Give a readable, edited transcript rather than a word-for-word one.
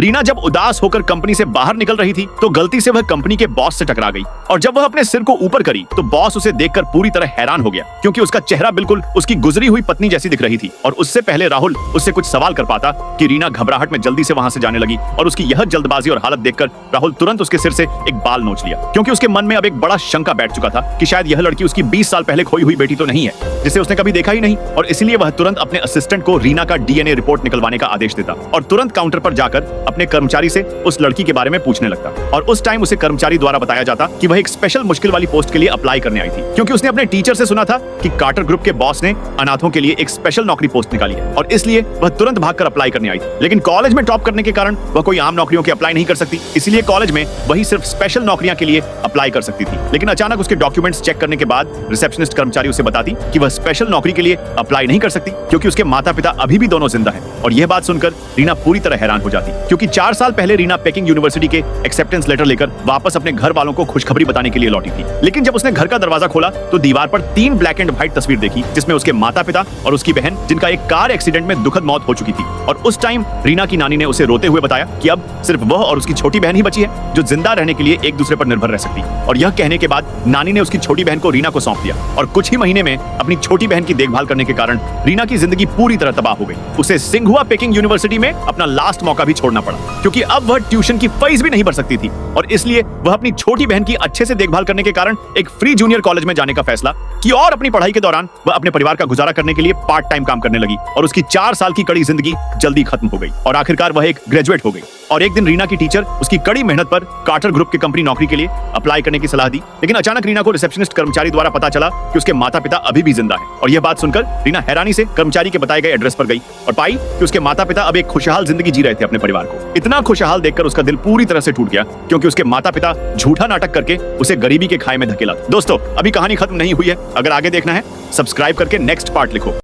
रीना जब उदास होकर कंपनी से बाहर निकल रही थी तो गलती से वह कंपनी के बॉस से टकरा गई और जब वह अपने सिर को ऊपर करी तो बॉस उसे देखकर पूरी तरह हैरान हो गया क्योंकि उसका चेहरा बिल्कुल उसकी गुजरी हुई पत्नी जैसी दिख रही थी। और उससे पहले राहुल उससे कुछ सवाल कर पाता कि रीना घबराहट में जल्दी से वहां से जाने लगी और उसकी यह जल्दबाजी और हालत देखकर राहुल तुरंत उसके सिर से एक बाल नोच लिया क्योंकि उसके मन में अब एक बड़ा शंका बैठ चुका था कि शायद यह लड़की उसकी 20 साल पहले खोई हुई बेटी तो नहीं है जिसे उसने कभी देखा ही नहीं। और इसलिए वह तुरंत अपने असिस्टेंट को रीना का डीएनए रिपोर्ट निकलवाने का आदेश देता और तुरंत काउंटर पर जाकर अपने कर्मचारी से उस लड़की के बारे में पूछने लगता। और उस टाइम उसे कर्मचारी द्वारा बताया जाता कि वह एक स्पेशल मुश्किल वाली पोस्ट के लिए अप्लाई करने आई थी क्योंकि उसने अपने टीचर से सुना था कि कार्टर ग्रुप के बॉस ने अनाथों के लिए एक स्पेशल नौकरी पोस्ट निकाली है और इसलिए वह तुरंत भागकर अप्लाई करने आई थी। लेकिन कॉलेज में टॉप करने के कारण वह कोई आम नौकरियों के अप्लाई नहीं कर सकती, इसलिए कॉलेज में वही सिर्फ स्पेशल नौकरियां के लिए अप्लाई कर सकती थी। लेकिन अचानक उसके डॉक्यूमेंट्स चेक करने के बाद रिसेप्शनिस्ट कर्मचारी उसे बताती कि वह स्पेशल नौकरी के लिए अप्लाई नहीं कर सकती क्योंकि उसके माता पिता अभी भी दोनों जिंदा हैं। और यह बात सुनकर रीना पूरी तरह हैरान हो जाती क्योंकि 4 साल पहले रीना पेकिंग यूनिवर्सिटी के एक्सेप्टेंस लेटर लेकर वापस अपने घर वालों को खुशखबरी बताने के लिए लौटी थी। लेकिन जब उसने घर का दरवाजा खोला तो दीवार पर 3 ब्लैक एंड व्हाइट तस्वीर देखी जिसमें उसके माता पिता और उसकी बहन जिनका एक कार एक्सीडेंट में दुखद मौत हो चुकी थी। और उस टाइम रीना की नानी ने उसे रोते हुए बताया कि अब सिर्फ वह और उसकी छोटी बहन ही बची है जो जिंदा रहने के लिए एक दूसरे पर निर्भर रह सकती। और यह कहने के बाद नानी ने उसकी छोटी बहन को रीना को सौंप दिया और कुछ ही महीने में अपनी छोटी बहन की देखभाल करने के कारण रीना की जिंदगी पूरी तरह तबाह हो गई। उसे सिंघुआ पेकिंग यूनिवर्सिटी में अपना लास्ट मौका भी छोड़ना पड़ा क्योंकि अब वह ट्यूशन की फीस भी नहीं भर सकती थी और इसलिए वह अपनी छोटी बहन की अच्छे से देखभाल करने के कारण एक फ्री जूनियर कॉलेज में जाने का फैसला की और अपनी पढ़ाई के दौरान वह अपने परिवार का गुजारा करने के लिए पार्ट टाइम काम करने लगी और उसकी 4 साल की कड़ी जिंदगी जल्दी खत्म हो गई और आखिरकार वह एक ग्रेजुएट हो गई। और एक दिन रीना की टीचर उसकी कड़ी मेहनत पर कार्टर ग्रुप की कंपनी नौकरी के लिए अप्लाई करने की सलाह दी। लेकिन अचानक रीना को रिसेप्शनिस्ट कर्मचारी द्वारा पता चला कि उसके माता पिता अभी भी जिंदा हैं। और यह बात सुनकर रीना हैरानी से कर्मचारी के बताए गए एड्रेस पर गई और पाई कि उसके माता पिता अब एक खुशहाल जिंदगी जी रहे थे अपने परिवार को। इतना खुशहाल देखकर उसका दिल पूरी तरह से टूट गया क्योंकि उसके माता पिता झूठा नाटक करके उसे गरीबी के खाई में धकेला। दोस्तों, अभी कहानी खत्म नहीं हुई है। अगर आगे देखना है सब्सक्राइब करके नेक्स्ट पार्ट लिखो।